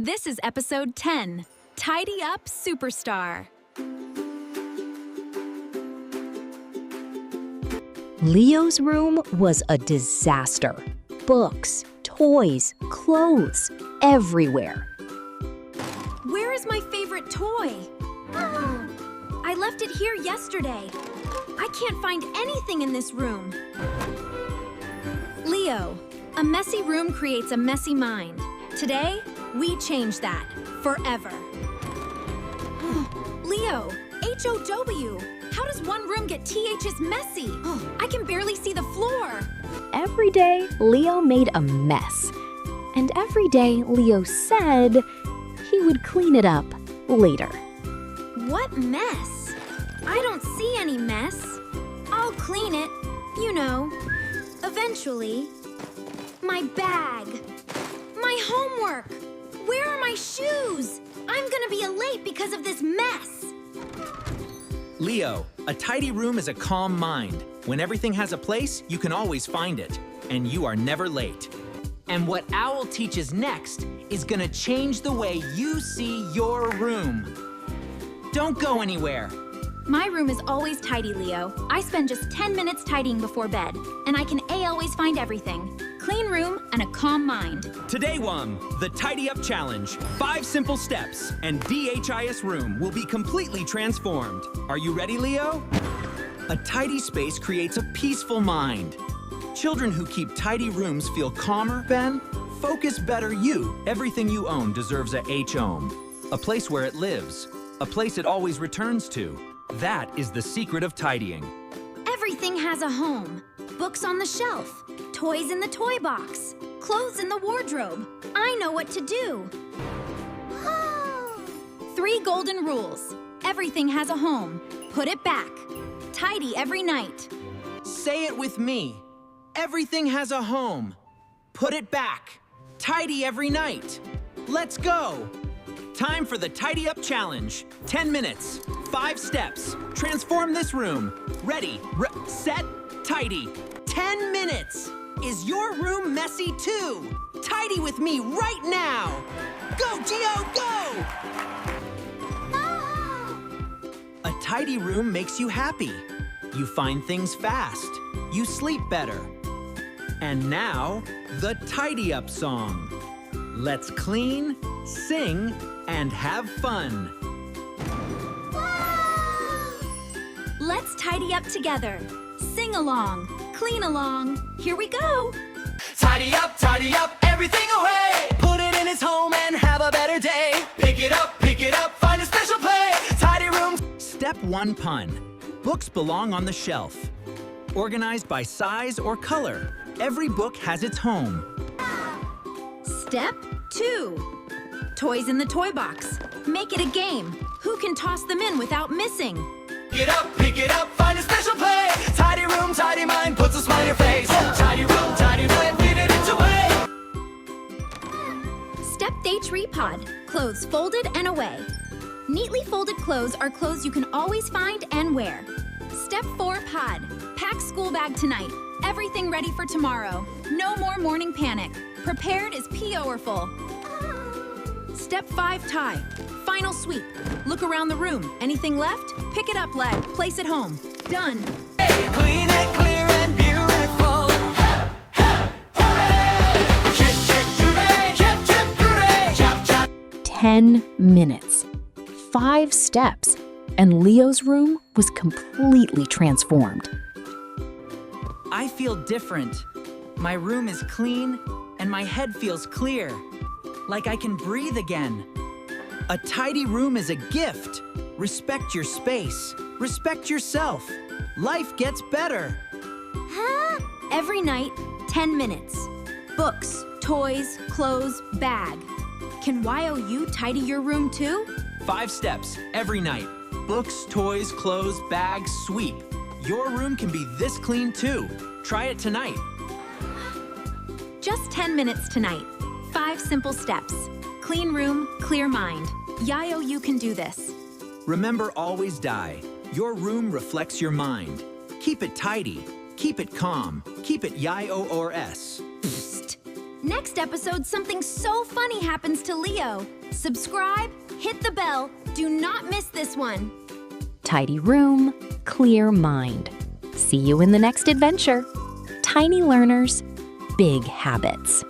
This is episode 10, Tidy Up Superstar. Leo's room was a disaster. Books, toys, clothes, everywhere. Where is my favorite toy? I left it here yesterday. I can't find anything in this room. Leo, a messy room creates a messy mind. Today, we change that forever. Leo, H-O-W. How does one room get TH's messy? I can barely see the floor. Every day, Leo made a mess. And every day, Leo said he would clean it up later. What mess? I don't see any mess. I'll clean it, you know, eventually. My bag. My homework. Where are my shoes? I'm gonna be late because of this mess. Leo, a tidy room is a calm mind. When everything has a place, you can always find it, and you are never late. And what Owl teaches next is gonna change the way you see your room. Don't go anywhere. My room is always tidy, Leo. I spend just 10 minutes tidying before bed, and I can always find everything. Clean room and a calm mind. Today, the Tidy Up Challenge. 5 simple steps, and DHIS room will be completely transformed. Are you ready, Leo? A tidy space creates a peaceful mind. Children who keep tidy rooms feel calmer. Ben, focus better you. Everything you own deserves a H-home. A place where it lives. A place it always returns to. That is the secret of tidying. Everything has a home. Books on the shelf. Toys in the toy box. Clothes in the wardrobe. I know what to do. 3 golden rules. Everything has a home. Put it back. Tidy every night. Say it with me. Everything has a home. Put it back. Tidy every night. Let's go. Time for the Tidy Up Challenge. 10 minutes, 5 steps. Transform this room. Ready, set, tidy. 10 minutes. Is your room messy too? Tidy with me right now. Go, Gio, go! A tidy room makes you happy. You find things fast. You sleep better. And now, the Tidy Up song. Let's clean, sing, and have fun. Let's tidy up together. Sing along, clean along. Here we go. Tidy up, everything away. Put it in its home and have a better day. Pick it up, find a special place. Tidy room. Step 1 pun. Books belong on the shelf. Organized by size or color. Every book has its home. Step 2. Toys in the toy box. Make it a game. Who can toss them in without missing? Pick it up, find a special place. Tidy room, tidy mind, puts a smile on your face. Tidy room, feed it into way. Step Day Tripod. Clothes folded and away. Neatly folded clothes are clothes you can always find and wear. Step 4 Pod. Pack school bag tonight. Everything ready for tomorrow. No more morning panic. Prepared is PO-erful. Step 5 Tie. Final sweep. Look around the room. Anything left? Pick it up, lad. Place it home. Done. Clean and clear and beautiful. Chip, chip, hooray. Chip, chip, hooray. Chop, chop. 10 minutes, 5 steps, and Leo's room was completely transformed. I feel different. My room is clean, and my head feels clear. Like I can breathe again. A tidy room is a gift. Respect your space. Respect yourself. Life gets better. Every night, 10 minutes. Books, toys, clothes, bag. Can YOU tidy your room too? 5 steps every night. Books, toys, clothes, bags, sweep. Your room can be this clean too. Try it tonight. Just 10 minutes tonight. 5 simple steps. Clean room, clear mind. YOU can do this. Remember, always die. Your room reflects your mind. Keep it tidy. Keep it calm. Keep it YORS. Psst. Next episode, something so funny happens to Leo. Subscribe, hit the bell. Do not miss this one. Tidy room, clear mind. See you in the next adventure. Tiny learners, big habits.